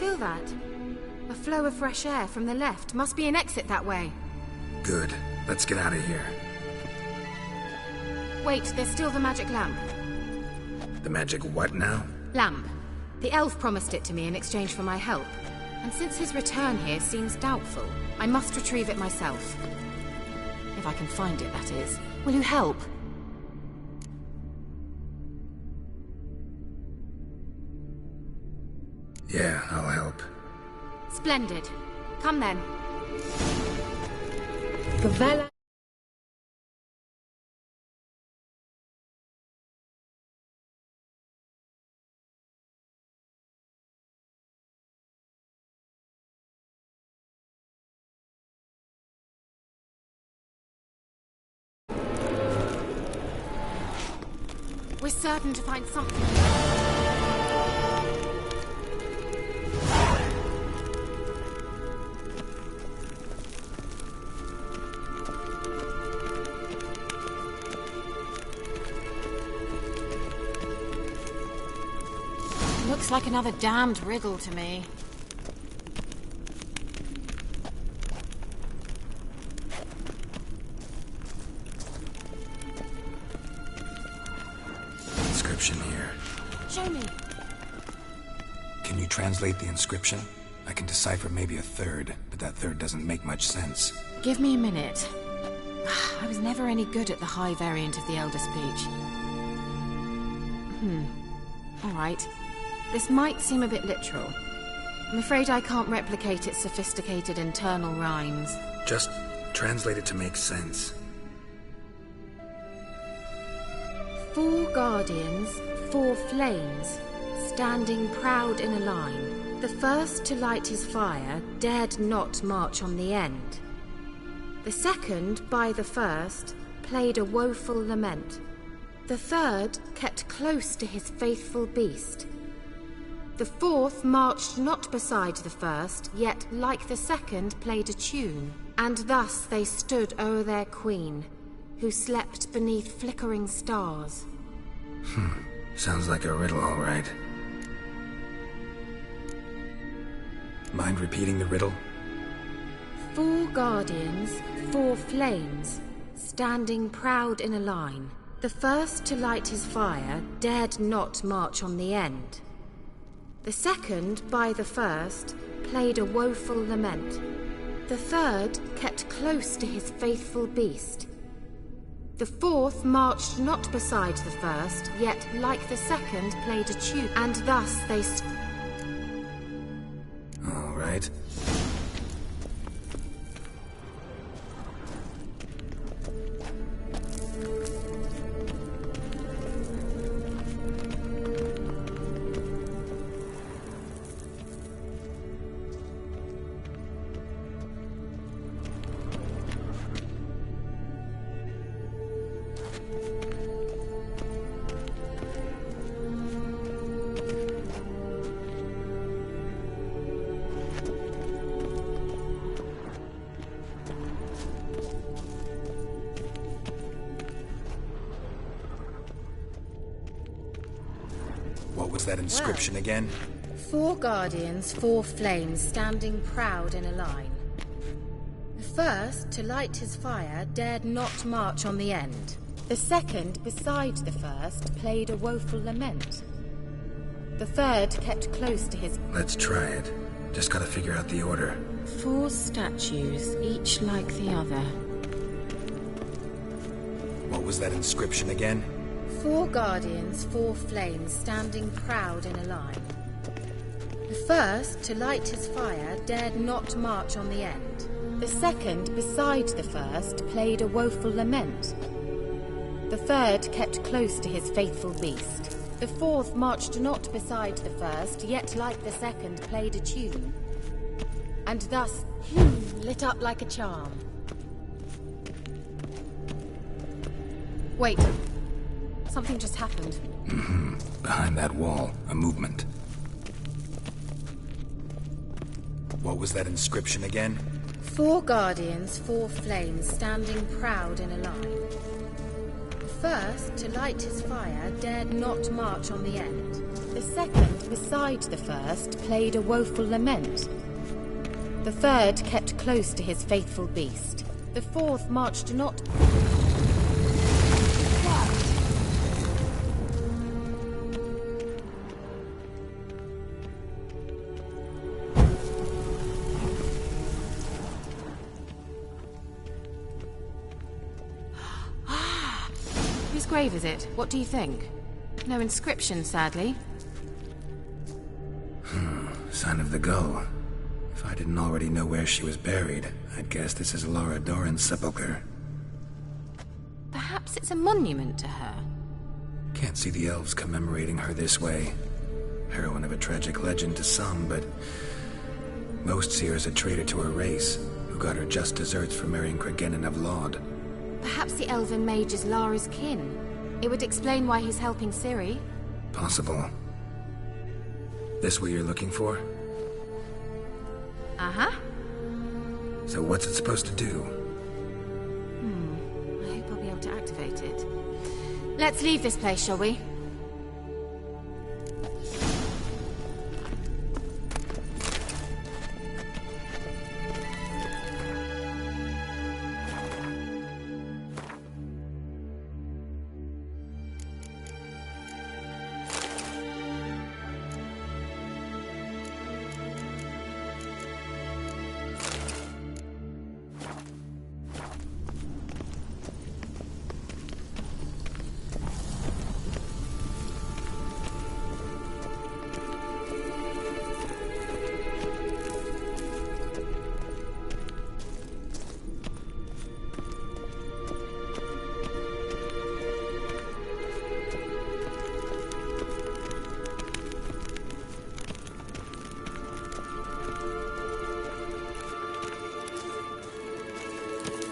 feel that. A flow of fresh air from the left. Must be an exit that way. Good. Let's get out of here. Wait, there's still the magic lamp. The magic what now? Lamp. The elf promised it to me in exchange for my help. And since his return here seems doubtful, I must retrieve it myself. If I can find it, that is. Will you help? Yeah, I'll help. Splendid. Come then. Gavella. We're certain to find something. Looks like another damned riddle to me. Inscription here. Show me. Can you translate the inscription? I can decipher maybe a third, but that third doesn't make much sense. Give me a minute. I was never any good at the high variant of the Elder Speech. All right. This might seem a bit literal. I'm afraid I can't replicate its sophisticated internal rhymes. Just translate it to make sense. 4 guardians, 4 flames, standing proud in a line. The first to light his fire dared not march on the end. The second, by the first, played a woeful lament. The third kept close to his faithful beast. The fourth marched not beside the first, yet like the second played a tune. And thus they stood o'er their queen, who slept beneath flickering stars. Sounds like a riddle, all right. Mind repeating the riddle? 4 guardians, 4 flames, standing proud in a line. The first to light his fire dared not march on the end. The second, by the first, played a woeful lament. The third kept close to his faithful beast. The fourth marched not beside the first, yet like the second played a tune. And thus they All right. What was that inscription again? 4 guardians, 4 flames, standing proud in a line. The first, to light his fire, dared not march on the end. The second, beside the first, played a woeful lament. The third kept close to his... Let's try it. Just gotta figure out the order. 4 statues, each like the other. What was that inscription again? 4 guardians, 4 flames, standing proud in a line. The first, to light his fire, dared not march on the end. The second, beside the first, played a woeful lament. The third kept close to his faithful beast. The fourth marched not beside the first, yet like the second played a tune. And thus, lit up like a charm. Wait. Something just happened. Behind that wall, a movement. What was that inscription again? 4 guardians, 4 flames, standing proud in a line. The first to light his fire dared not march on the end. The second, beside the first, played a woeful lament. The third kept close to his faithful beast. The fourth marched not... Whose grave is it? What do you think? No inscription, sadly. Sign of the Gull. If I didn't already know where she was buried, I'd guess this is Lara Dorren's sepulcher. Perhaps it's a monument to her. Can't see the elves commemorating her this way. Heroine of a tragic legend to some, but most see her as a traitor to her race, who got her just deserts for marrying Cregennan of Laud. Perhaps the elven mage is Lara's kin. It would explain why he's helping Ciri. Possible. This what you're looking for? Uh-huh. So what's it supposed to do? I hope I'll be able to activate it. Let's leave this place, shall we?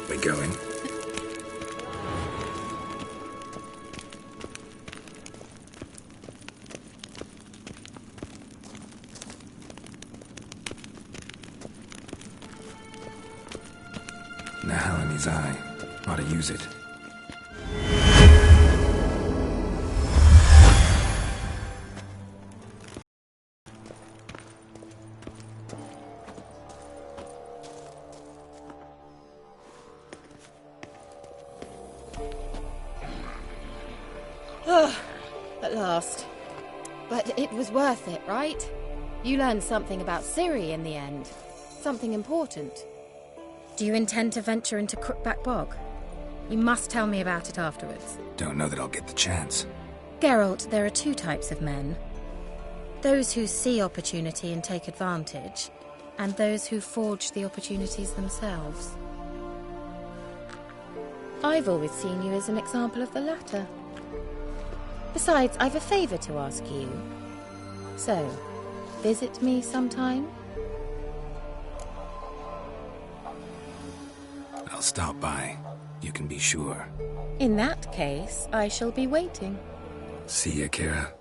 We going? Nahalani's eye. Ought to use it. At last. But it was worth it, right? You learned something about Ciri in the end. Something important. Do you intend to venture into Crookback Bog? You must tell me about it afterwards. Don't know that I'll get the chance. Geralt, there are two types of men. Those who see opportunity and take advantage, and those who forge the opportunities themselves. I've always seen you as an example of the latter. Besides, I've a favor to ask you. So, visit me sometime? I'll stop by. You can be sure. In that case, I shall be waiting. See ya, Kira.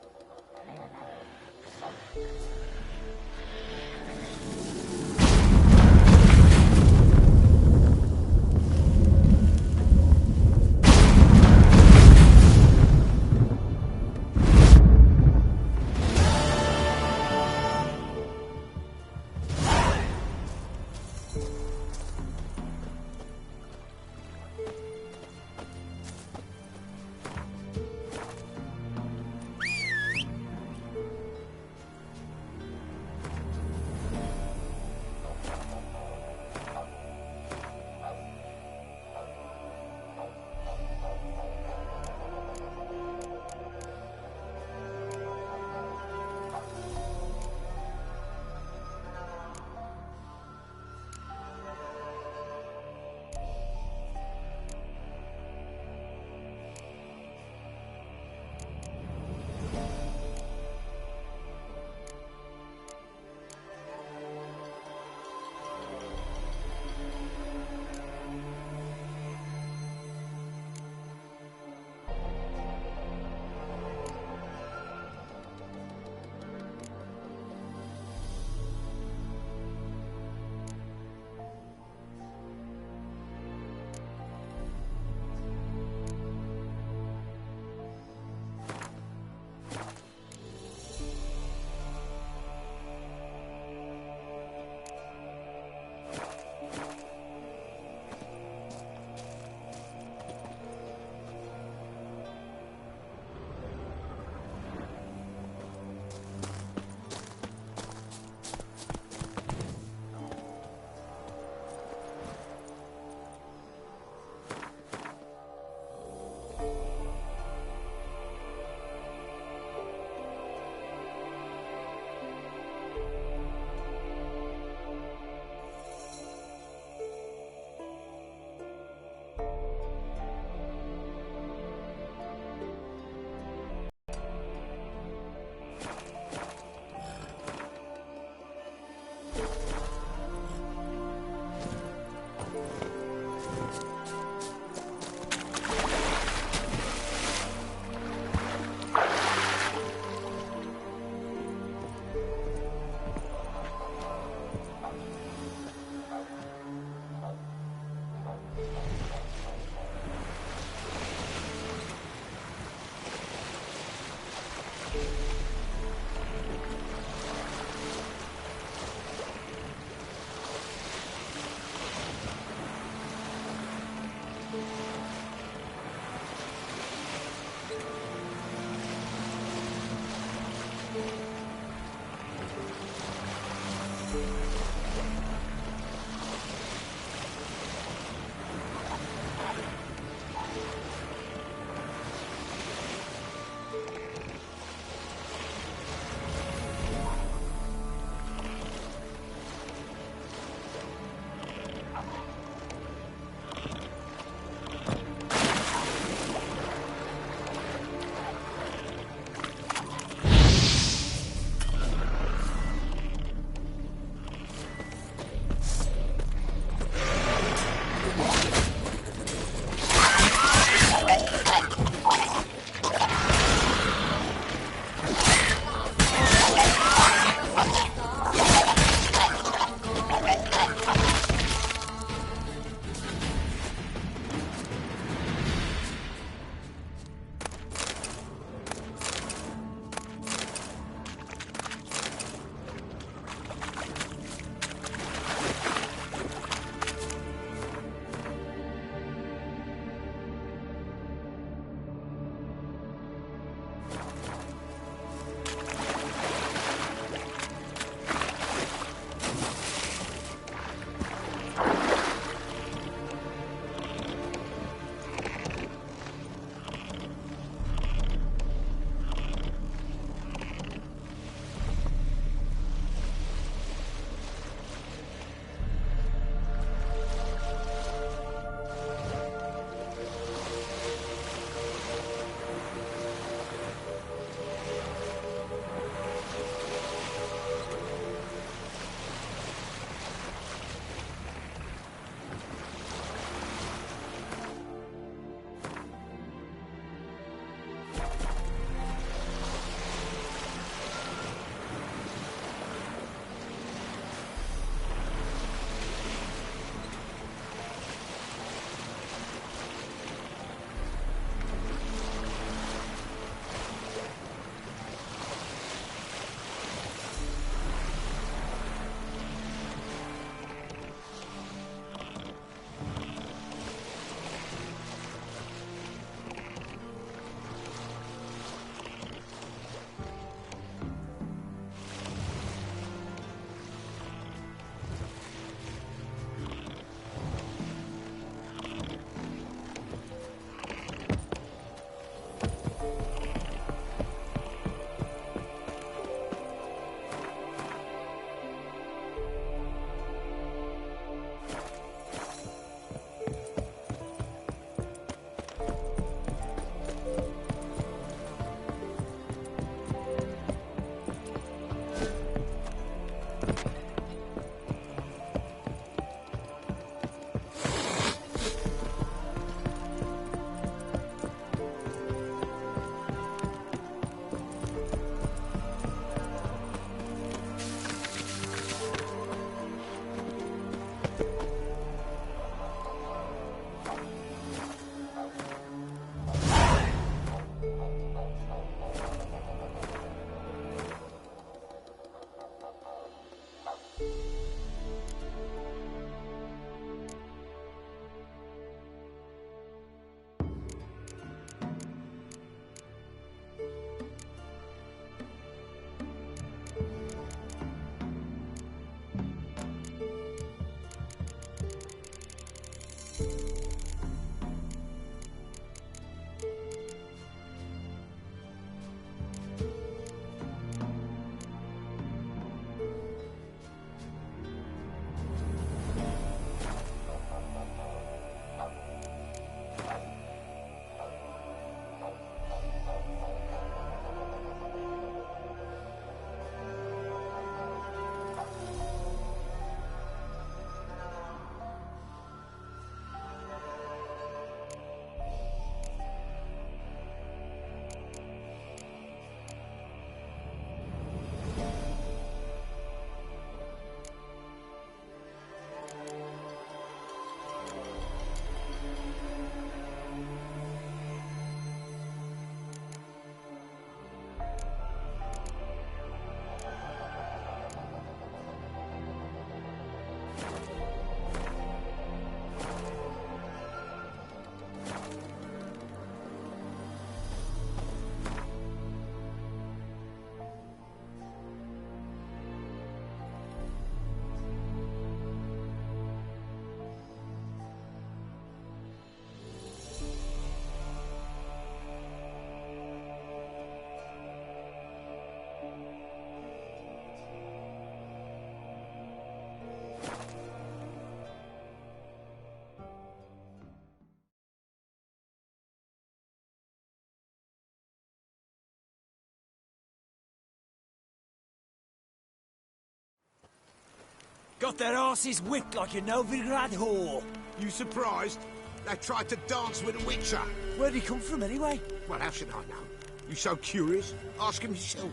Got their asses whipped like a Novigrad whore. You surprised? They tried to dance with a witcher. Where'd he come from anyway? Well, how should I know? You so curious? Ask him yourself.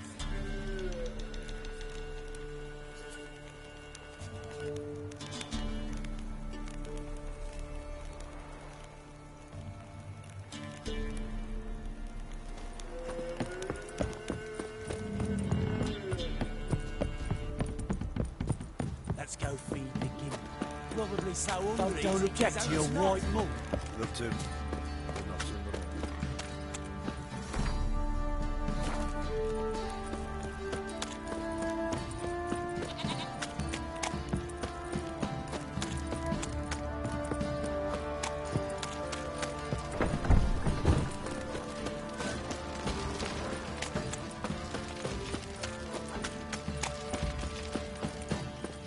Let's go feed the king. Probably so hungry. Don't object to your white mug. Love to. But not too long.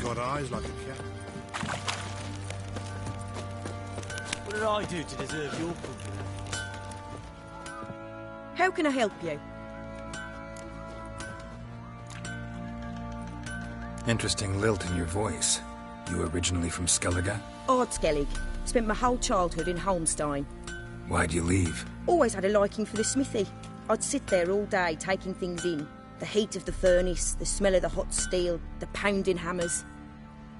Got eyes like a cat. What did I do to deserve your company? How can I help you? Interesting lilt in your voice. You originally from Skellige? Ardskellig. Spent my whole childhood in Holmstein. Why'd you leave? Always had a liking for the smithy. I'd sit there all day taking things in. The heat of the furnace, the smell of the hot steel, the pounding hammers.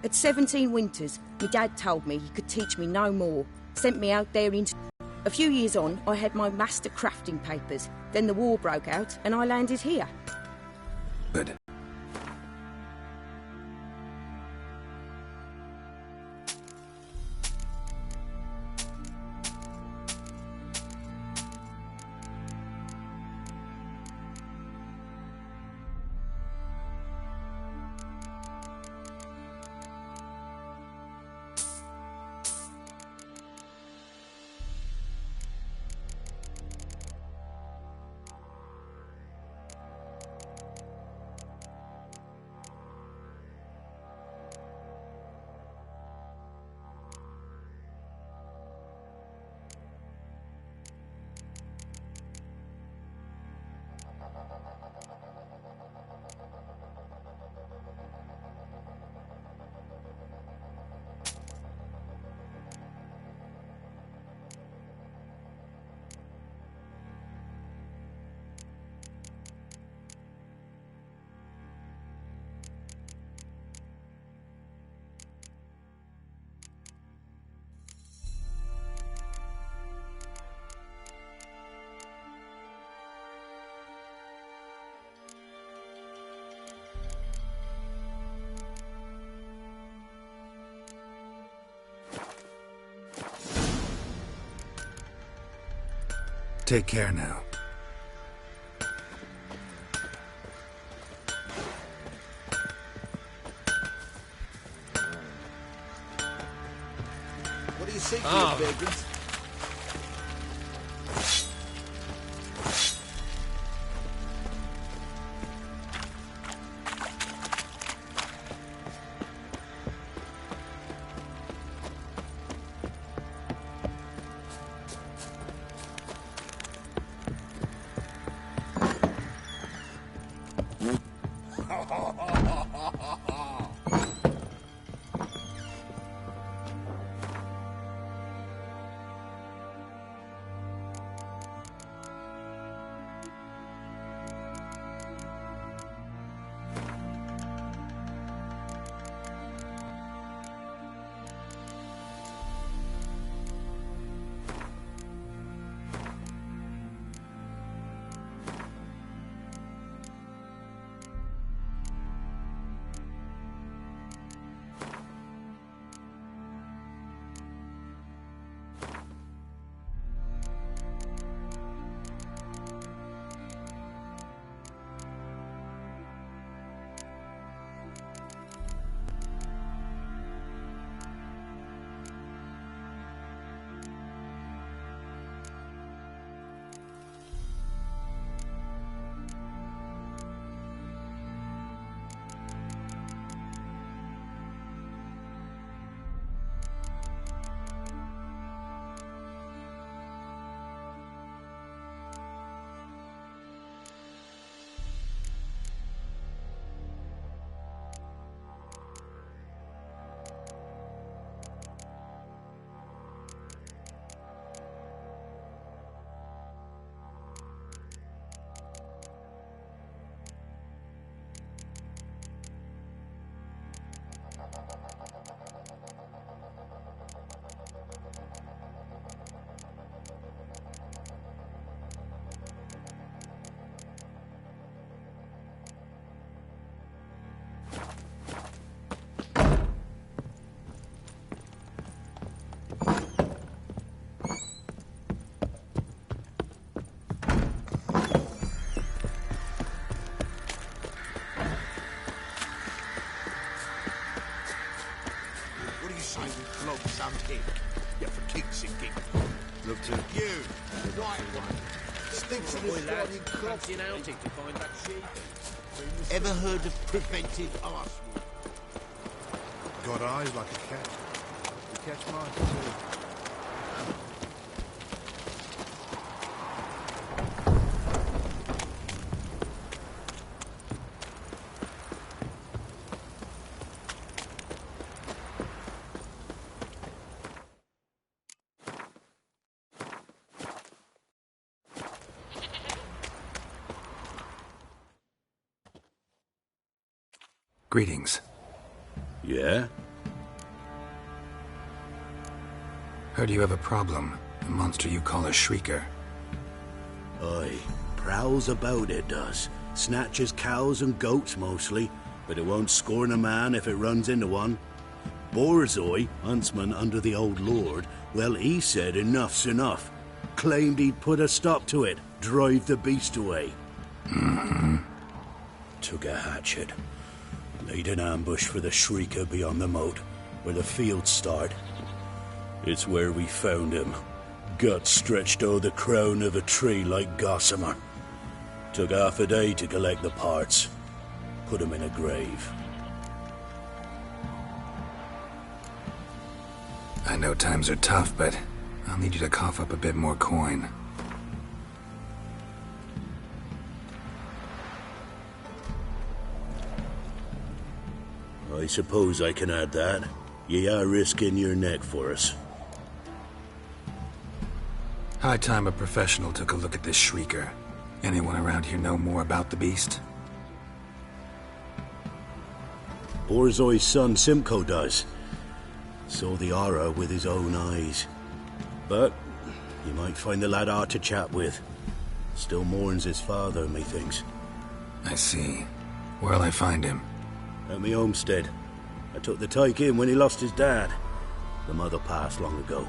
At 17 winters, my dad told me he could teach me no more. Sent me out there into... A few years on, I had my master crafting papers. Then the war broke out and I landed here. Good. Take care now. What do you seek, you vagrant? sticks in his lads, crop. fancy an outing to find that sheep. Ever heard of preventive arson? Got eyes like a cat. You catch mice too. Greetings. Yeah? Heard you have a problem. A monster you call a Shrieker. Aye. Prowls about, it does. Snatches cows and goats mostly, but it won't scorn a man if it runs into one. Borzoi, huntsman under the old lord, well, he said enough's enough. Claimed he'd put a stop to it, drive the beast away. Mm-hmm. Took a hatchet. Laid an ambush for the Shrieker beyond the moat, where the fields start. It's where we found him. Guts stretched o'er the crown of a tree like gossamer. Took half a day to collect the parts. Put him in a grave. I know times are tough, but I'll need you to cough up a bit more coin. I suppose I can add that. Ye are risking your neck for us. High time a professional took a look at this Shrieker. Anyone around here know more about the beast? Borzoi's son Simcoe does. Saw the aura with his own eyes. But you might find the lad hard to chat with. Still mourns his father, methinks. I see. Where'll I find him? At me homestead. I took the tyke in when he lost his dad. The mother passed long ago.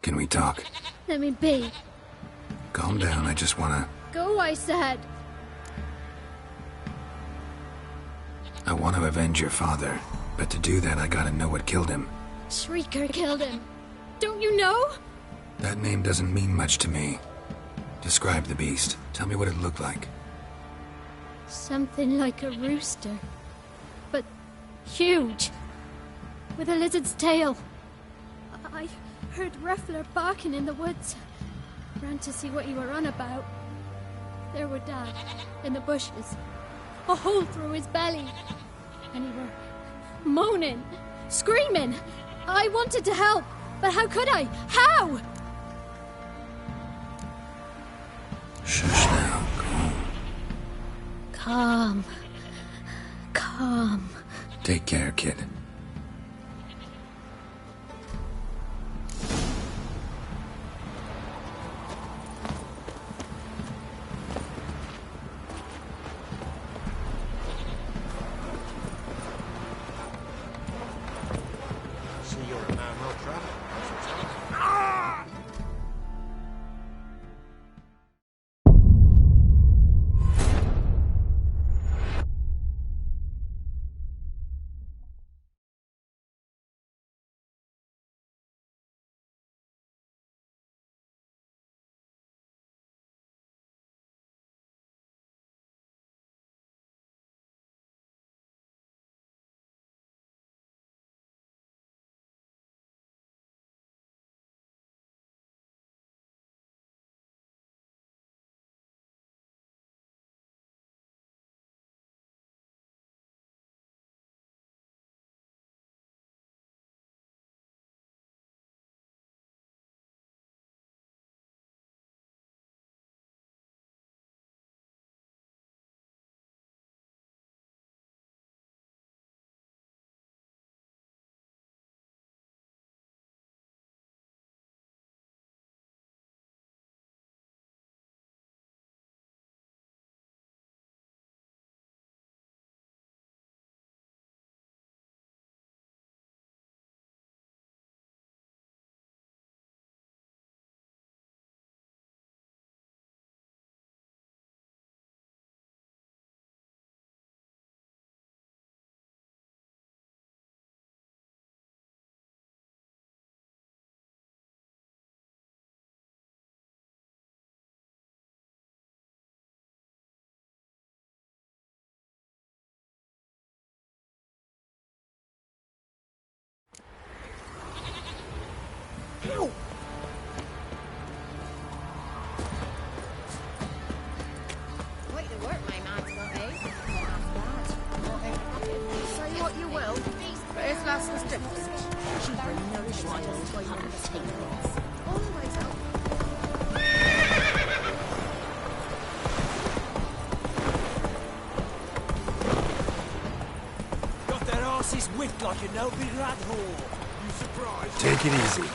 Can we talk? Let me be. Calm down, I just wanna... Go, I said. I want to avenge your father, but to do that I gotta know what killed him. Shrieker killed him. Don't you know? That name doesn't mean much to me. Describe the beast. Tell me what it looked like. Something like a rooster. But huge. With a lizard's tail. I heard Ruffler barking in the woods. Ran to see what you were on about. There were Dad, in the bushes. A hole through his belly. And he were moaning, screaming. I wanted to help, but how could I? How? Shush now, Calm. Calm. Take care, kid. Got their asses whipped like a no-big rat whore. You surprised? Take it easy.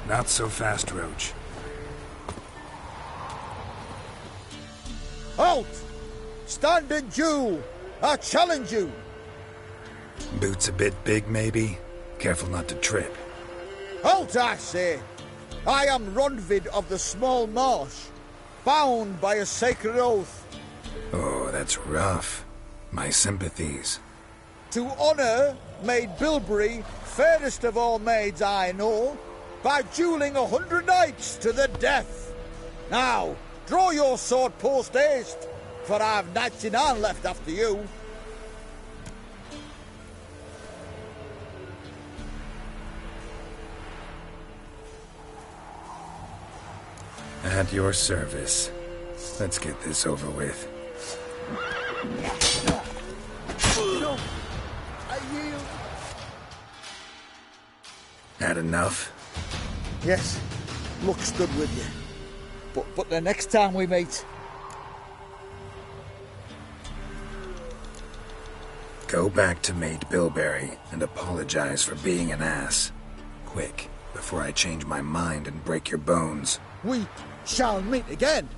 Not so fast, Roach. Halt! Stand and duel! I challenge you! Boots a bit big, maybe? Careful not to trip. Halt, I say! I am Ronvid of the Small Marsh, bound by a sacred oath. Oh, that's rough. My sympathies. To honour Maid Bilberry, fairest of all maids I know, by duelling 100 knights to the death. Now, draw your sword post haste, for I've knights in hand left after you. At your service. Let's get this over with. I yield. Had enough? Yes, looks good with you. But the next time we meet... Go back to Maid Bilberry and apologize for being an ass. Quick, before I change my mind and break your bones. We shall meet again.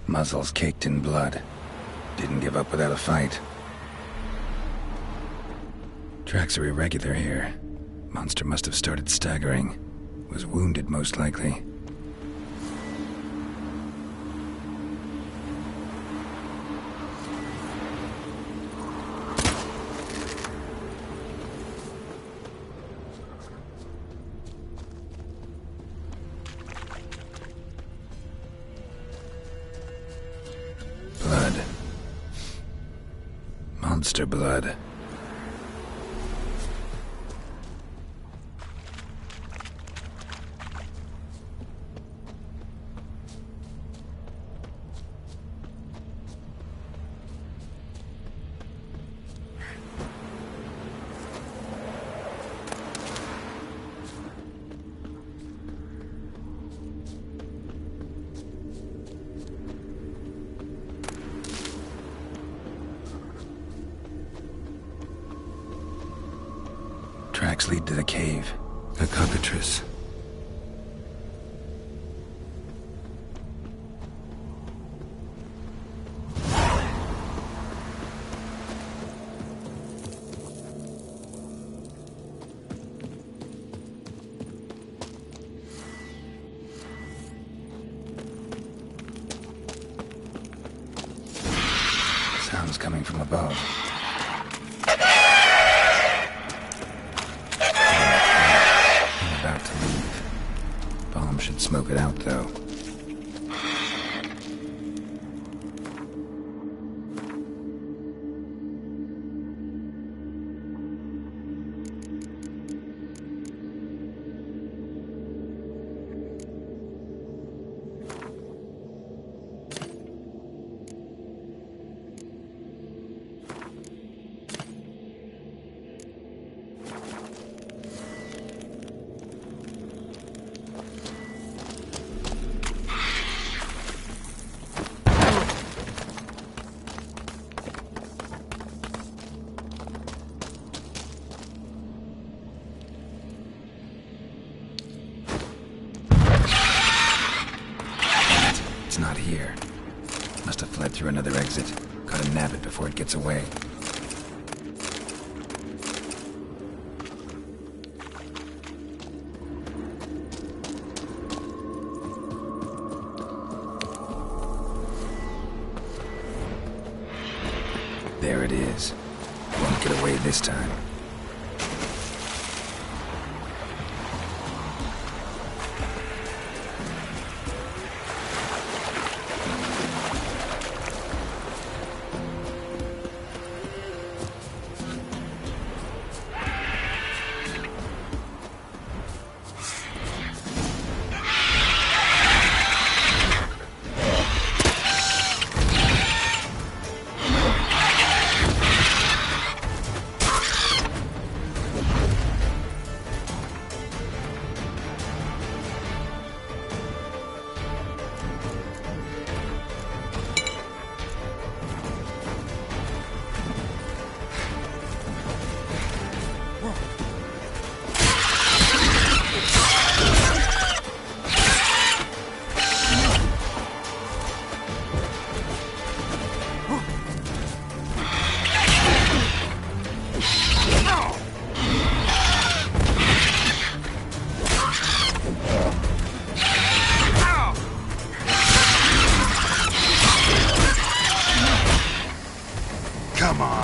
Muzzles caked in blood. Didn't give up without a fight. Tracks are irregular here. Monster must have started staggering. Was wounded, most likely. Monster blood. Tracks lead to the cave. A cockatrice. Sounds coming from above. Should smoke it out, though. It's not here. Must have fled through another exit. Gotta nab it before it gets away. There it is. Won't get away this time. Come on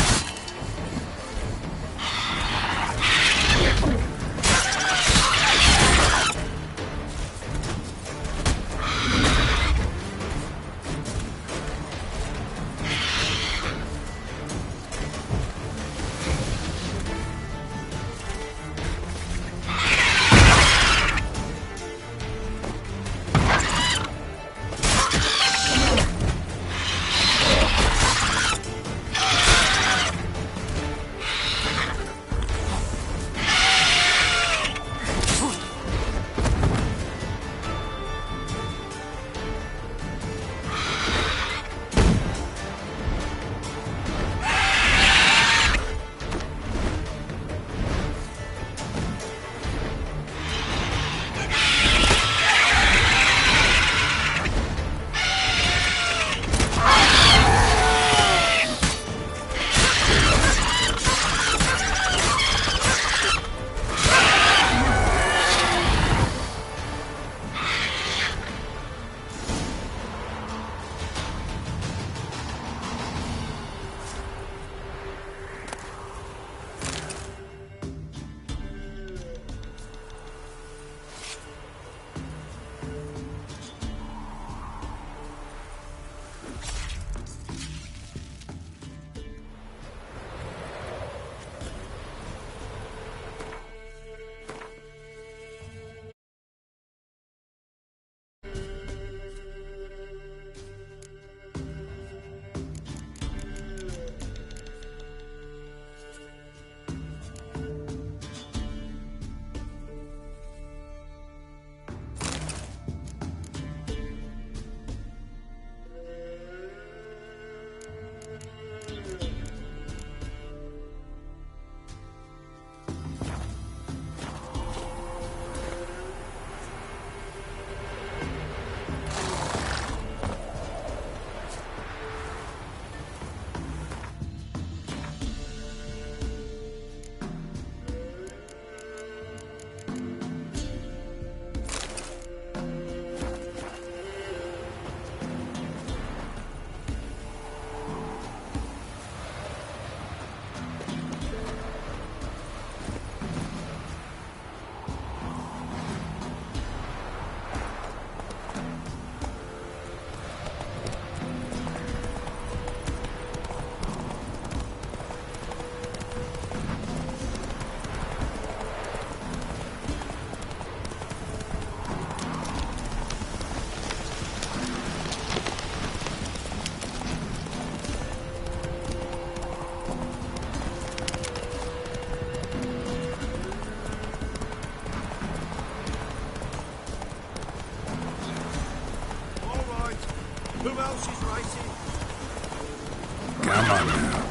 now.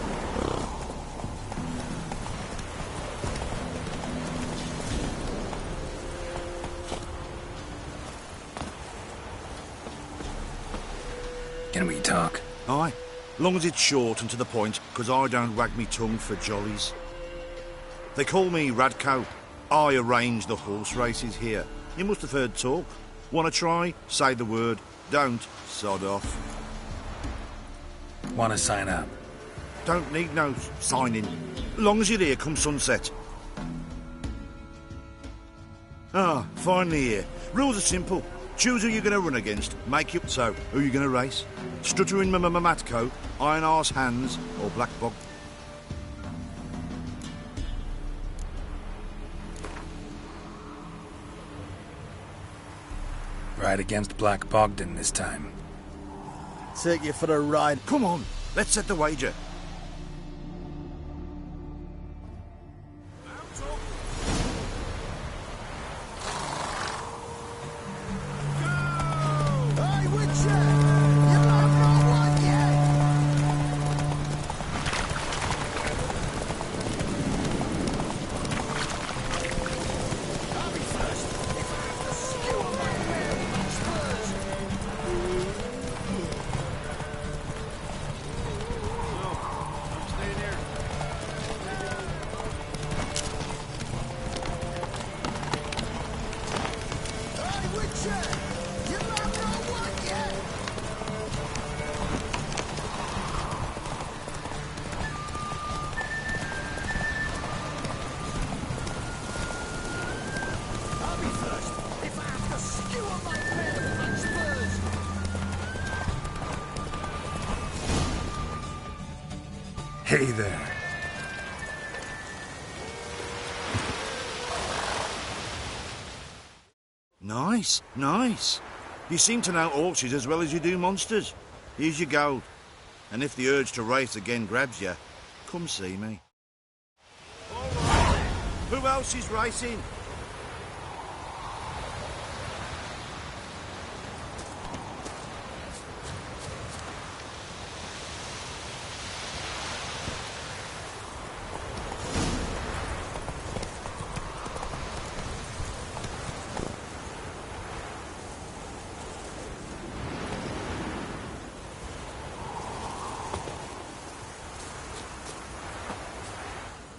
Can we talk? Aye. Long as it's short and to the point, 'cause I don't wag me tongue for jollies. They call me Radko. I arrange the horse races here. You must have heard talk. Wanna try? Say the word. Don't. Sod off. Want to sign up? Don't need no signing. Long as you're here come sunset. Ah, finally here. Rules are simple. Choose who you're going to run against. Make you... So, who you going to race? Stuttering Matco, Iron Arse Hands, or Black Bog? Ride against Black Bogdan this time. Take you for a ride. Come on, let's set the wager. Hey, Witcher! You have not won yet! I'll be first if I have to skewer my hair with my spurs. I'm staying here. Hey, Witcher! You have not won yet! I'll be first if I have to skewer my hair with my spurs. Hey there. Nice, nice. You seem to know horses as well as you do monsters. Here's your gold. And if the urge to race again grabs you, come see me. All right. Who else is racing?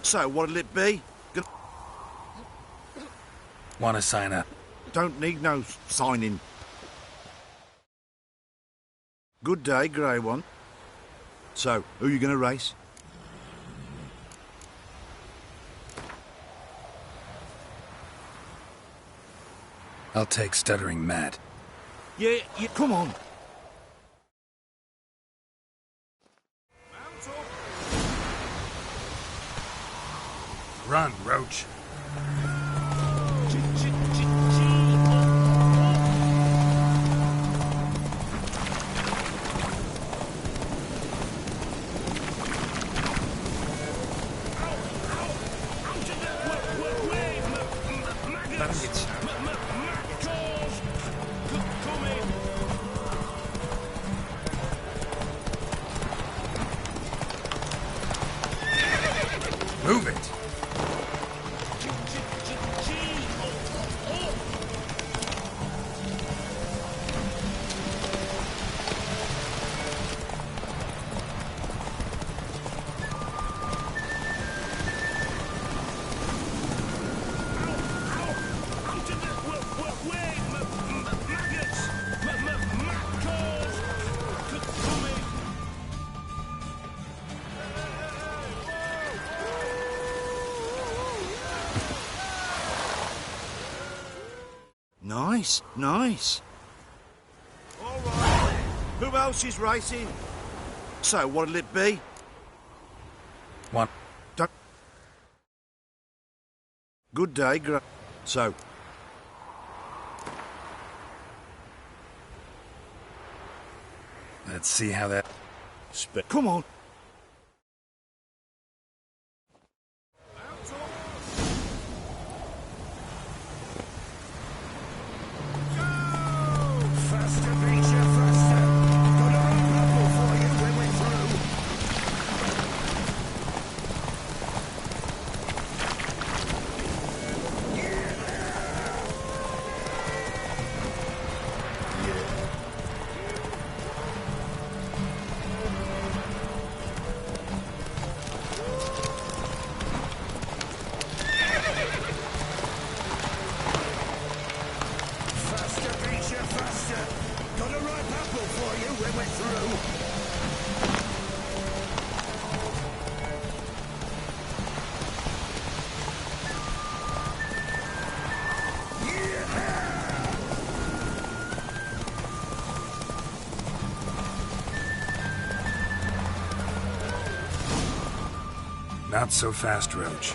So, what'll it be? Want to sign up? Don't need no signing. Good day, Grey One. So, who you going to race? I'll take Stuttering Matt. Yeah, come on. Run, Roach. Move it. Nice, nice. All right. Who else is racing? So, what'll it be? One. Don't... Good day, So, Let's see how that... come on. Faster beats you faster. Got a bit of purple for you when we're through. Not so fast, Roach.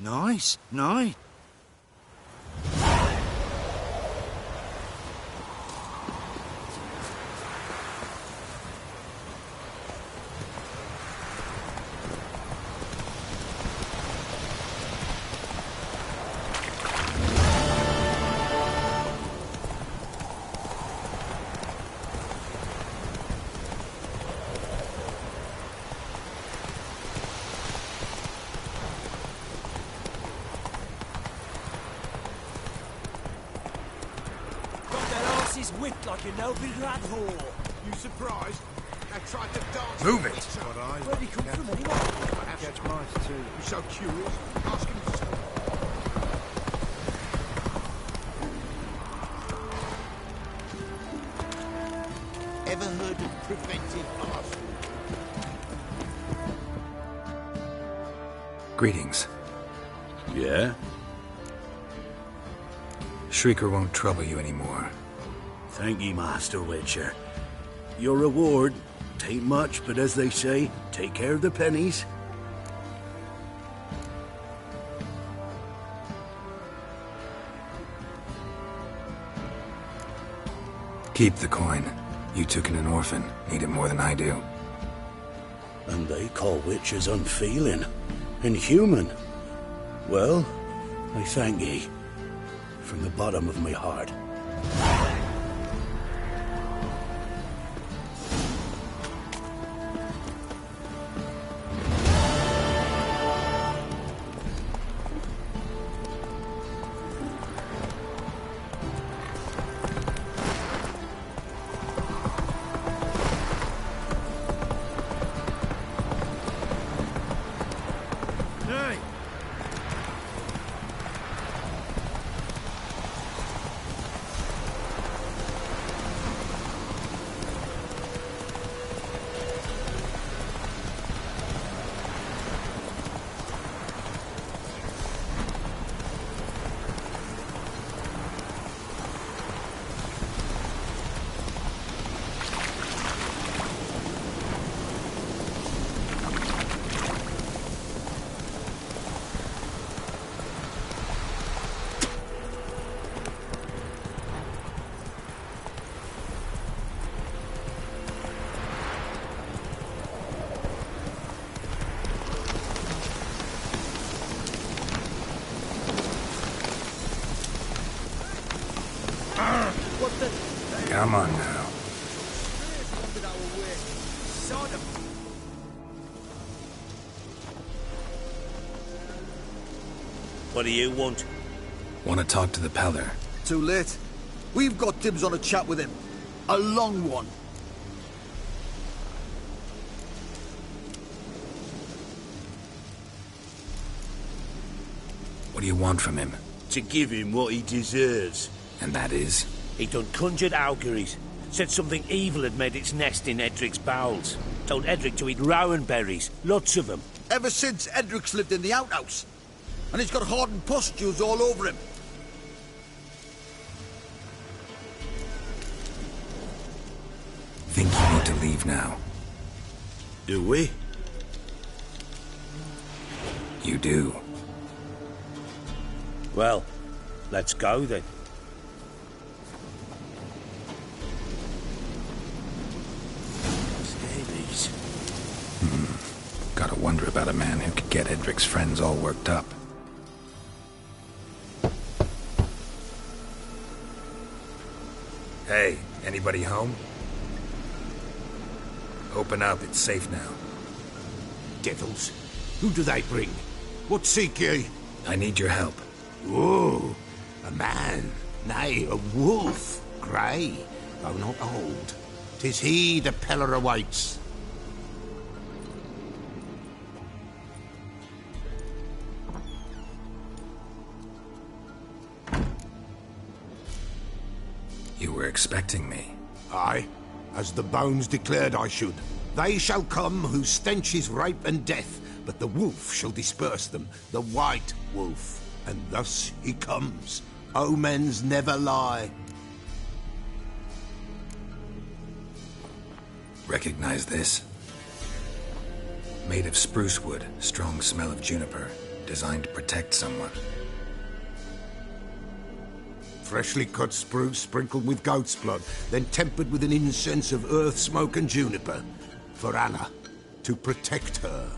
Nice, nice. Whipped like a Novigrad whore. You surprised? I tried to dance. Move it! Where'd he come from anyway? I catch mice too. You so curious? Ask him to tell. Ever heard of preventive arson? Greetings. Yeah? Shrieker won't trouble you anymore. Thank ye, Master Witcher. Your reward, tain't much, but as they say, take care of the pennies. Keep the coin. You took in an orphan. Need it more than I do. And they call witches unfeeling, inhuman. Well, I thank ye, from the bottom of my heart. Come on now. What do you want? Want to talk to the Peller. Too late. We've got dibs on a chat with him. A long one. What do you want from him? To give him what he deserves. And that is? He done conjured auguries. Said something evil had made its nest in Edric's bowels. Told Edric to eat rowan berries. Lots of them. Ever since Edric's lived in the outhouse. And he's got hardened pustules all over him. Think you need to leave now. Do we? You do. Well, let's go then. Scabies. Gotta wonder about a man who could get Edric's friends all worked up. Hey, anybody home? Open up, it's safe now. Devils. Who do they bring? What seek ye? I need your help. Oh, a man. Nay, a wolf. Grey, though not old. 'Tis he the Peller awaits. You were expecting me. Aye, as the bones declared I should. They shall come whose stench is rape and death, but the wolf shall disperse them, the white wolf. And thus he comes. Omens never lie. Recognize this? Made of spruce wood, strong smell of juniper, designed to protect someone. Freshly cut spruce sprinkled with goat's blood, then tempered with an incense of earth, smoke and juniper. For Anna, to protect her.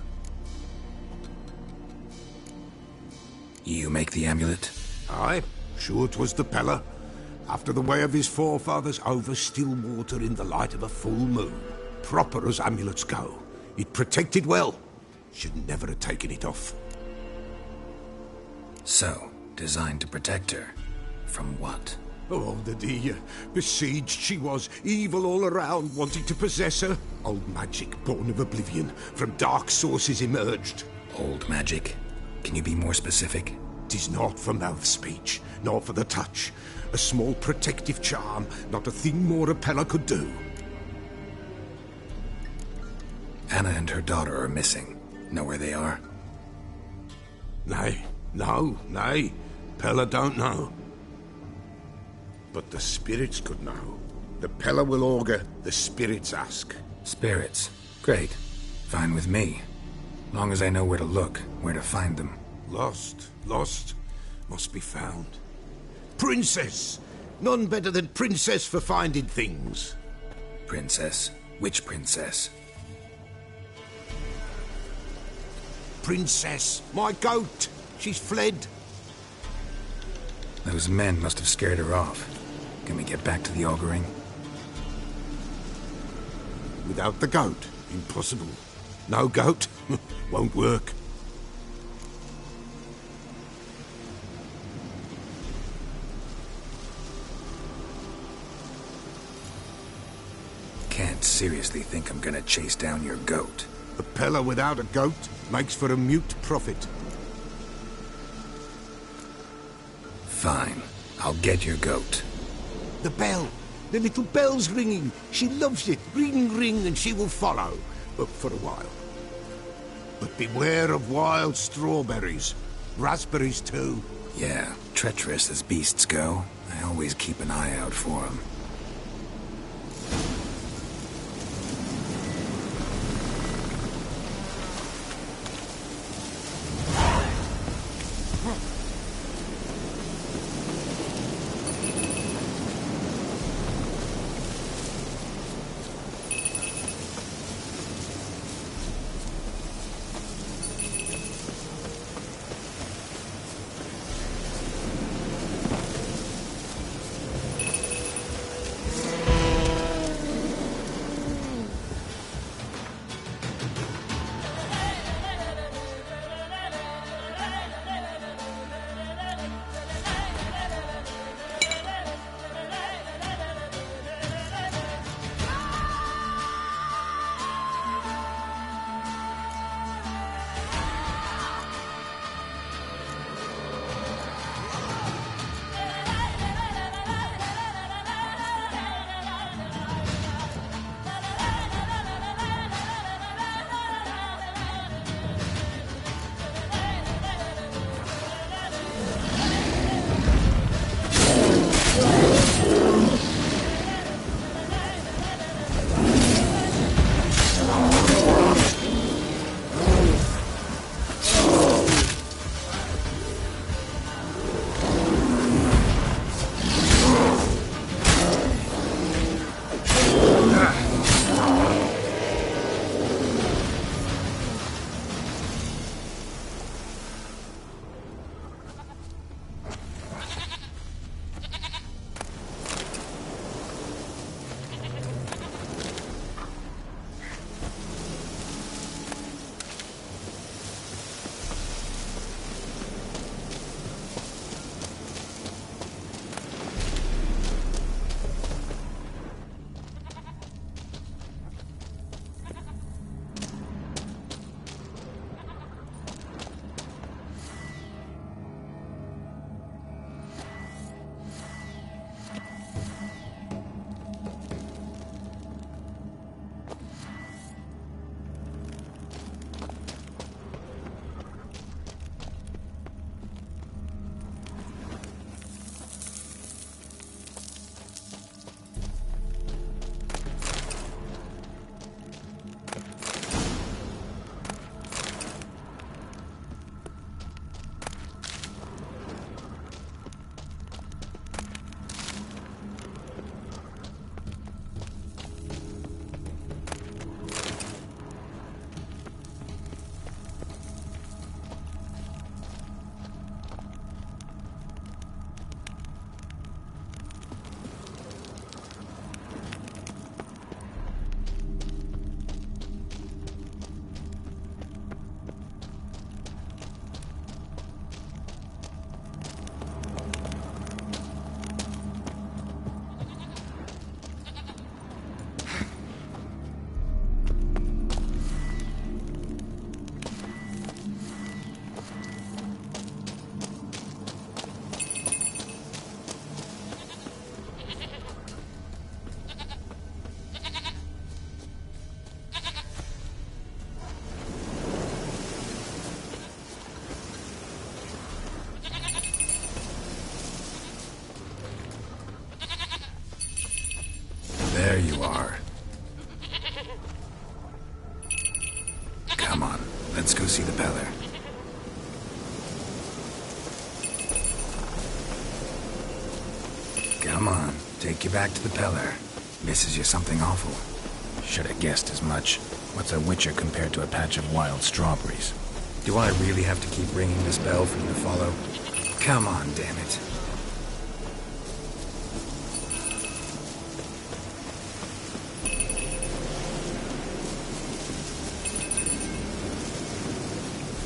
You make the amulet? Aye, sure 'twas the Pella. After the way of his forefathers, over still water in the light of a full moon. Proper as amulets go. It protected well. Should never have taken it off. So, designed to protect her. From what? Oh, the dear. Besieged she was, evil all around, wanting to possess her. Old magic, born of oblivion, from dark sources emerged. Old magic? Can you be more specific? 'Tis not for mouth speech, nor for the touch. A small protective charm, not a thing more a Pella could do. Anna and her daughter are missing. Know where they are? Nay, nay. Pella don't know. But the spirits could know. The Pella will augur, the spirits ask. Spirits? Great. Fine with me. Long as I know where to look, where to find them. Lost, must be found. Princess! None better than Princess for finding things. Princess? Which princess? Princess, my goat! She's fled. Those men must have scared her off. Can we get back to the auguring? Without the goat, impossible. No goat, won't work. Can't seriously think I'm gonna chase down your goat. A Pella without a goat makes for a mute prophet. Fine. I'll get your goat. The bell. The little bell's ringing. She loves it. Ring, ring, and she will follow. But for a while. But beware of wild strawberries. Raspberries, too. Yeah, treacherous as beasts go. I always keep an eye out for them. There you are. Come on, let's go see the Peller. Come on, take you back to the Peller. Misses you something awful. Should have guessed as much. What's a witcher compared to a patch of wild strawberries? Do I really have to keep ringing this bell for you to follow? Come on, damn it.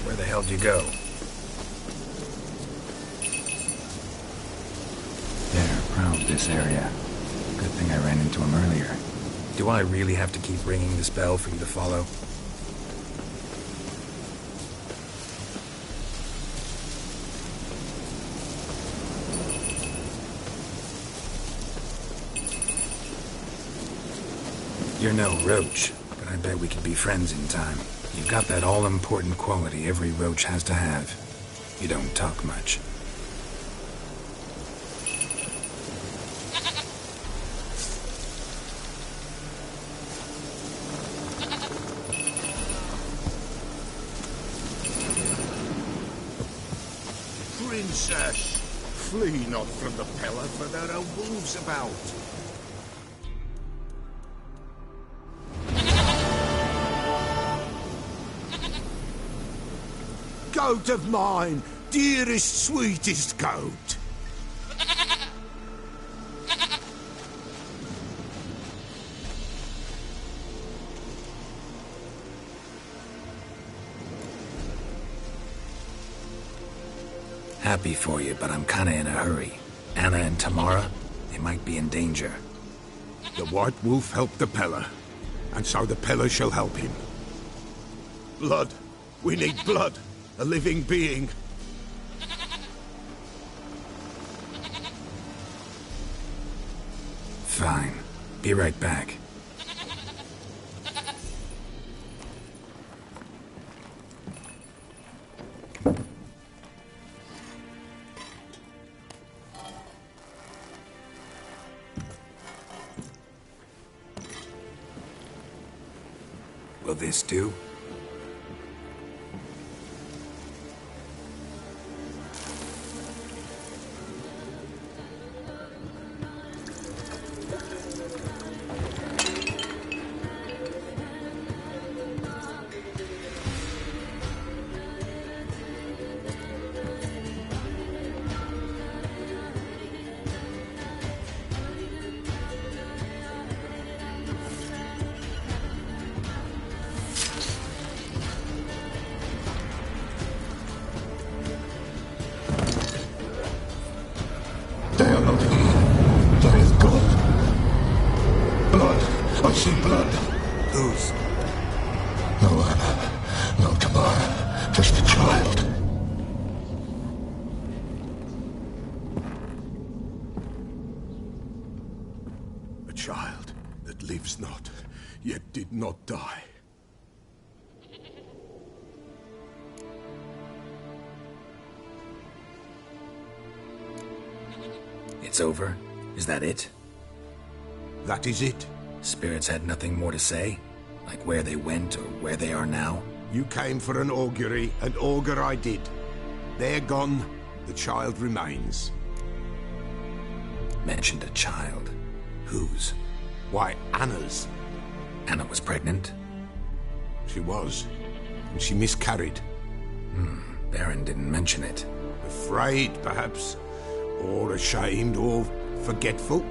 Where the hell did you go? They're proud of this area. Good thing I ran into him earlier. Do I really have to keep ringing this bell for you to follow? You're no roach, but I bet we could be friends in time. You've got that all-important quality every roach has to have. You don't talk much. Princess, flee not from the Peller, for there are wolves about. Goat of mine, dearest, sweetest goat. Happy for you, but I'm kinda in a hurry. Anna and Tamara, they might be in danger. The White Wolf helped the Peller, and so the Peller shall help him. Blood. We need blood. A living being. Fine. Be right back. Will this do? They are not here. There is blood. Blood. I see blood. Whose? No Anna. No Tamara. Just a child. A child that lives not, yet did not die. It's over? Is that it? That is it. Spirits had nothing more to say? Like where they went or where they are now? You came for an augury, and augur I did. They're gone. The child remains. Mentioned a child. Whose? Why, Anna's. Anna was pregnant? She was. And she miscarried. Baron didn't mention it. Afraid, perhaps. Or ashamed, or forgetful.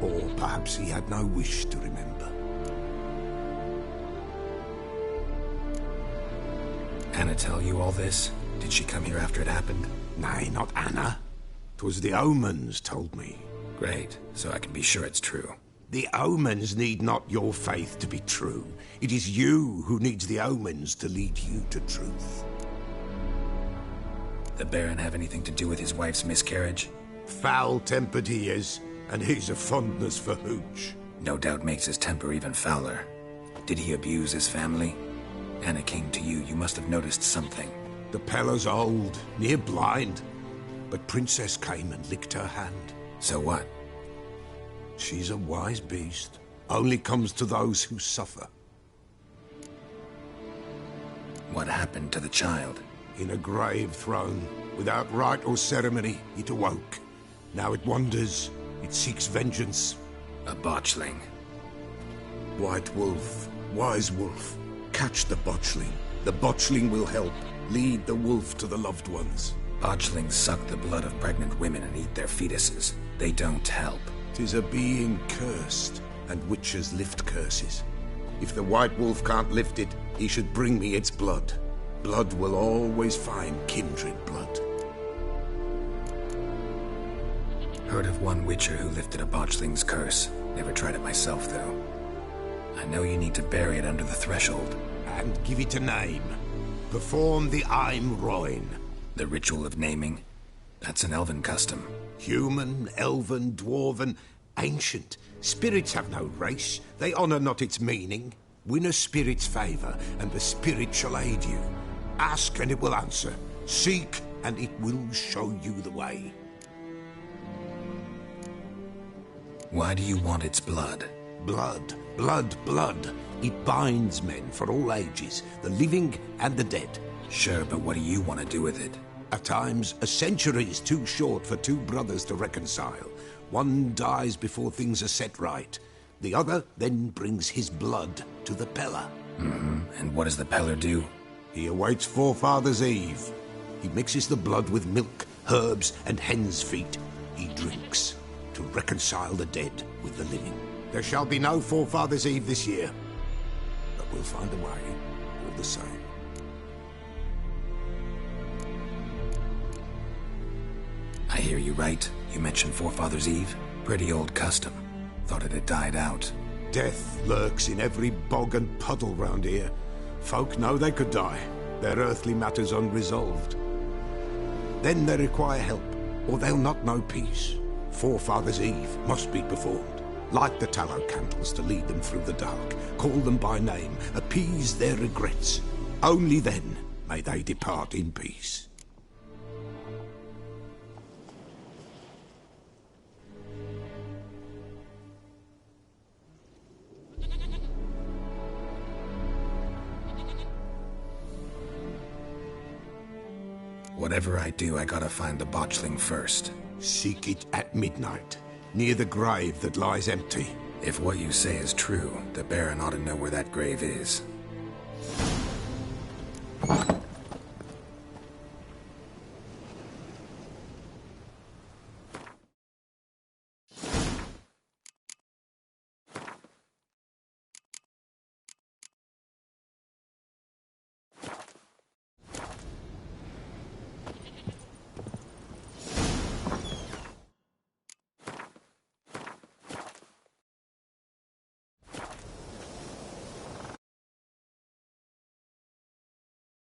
Or perhaps he had no wish to remember. Anna tell you all this? Did she come here after it happened? Nay, not Anna. 'Twas the omens told me. Great, so I can be sure it's true. The omens need not your faith to be true. It is you who needs the omens to lead you to truth. The Baron have anything to do with his wife's miscarriage? Foul-tempered he is, and he's a fondness for hooch. No doubt makes his temper even fouler. Did he abuse his family? Anna came to you, you must have noticed something. The Peller's old, near blind, but Princess came and licked her hand. So what? She's a wise beast. Only comes to those who suffer. What happened to the child? In a grave thrown. Without rite or ceremony, it awoke. Now it wanders. It seeks vengeance. A botchling. White Wolf. Wise Wolf. Catch the botchling. The botchling will help. Lead the wolf to the loved ones. Botchlings suck the blood of pregnant women and eat their fetuses. They don't help. 'Tis a being cursed, and witches lift curses. If the White Wolf can't lift it, he should bring me its blood. Blood will always find kindred blood. Heard of one witcher who lifted a botchling's curse. Never tried it myself, though. I know you need to bury it under the threshold. And give it a name. Perform the Aim Roin. The ritual of naming? That's an elven custom. Human, elven, dwarven, ancient. Spirits have no race. They honour not its meaning. Win a spirit's favour, and the spirit shall aid you. Ask, and it will answer. Seek, and it will show you the way. Why do you want its blood? Blood, blood, blood. It binds men for all ages, the living and the dead. Sure, but what do you want to do with it? At times, a century is too short for two brothers to reconcile. One dies before things are set right. The other then brings his blood to the Peller. And what does the Peller do? He awaits Forefathers' Eve. He mixes the blood with milk, herbs, and hen's feet. He drinks to reconcile the dead with the living. There shall be no Forefathers' Eve this year, but we'll find a way, all the same. I hear you right. You mentioned Forefathers' Eve. Pretty old custom. Thought it had died out. Death lurks in every bog and puddle round here. Folk know they could die, their earthly matters unresolved. Then they require help, or they'll not know peace. Forefathers' Eve must be performed. Light the tallow candles to lead them through the dark. Call them by name. Appease their regrets. Only then may they depart in peace. Whatever I do, I gotta find the botchling first. Seek it at midnight, near the grave that lies empty. If what you say is true, the Baron ought to know where that grave is.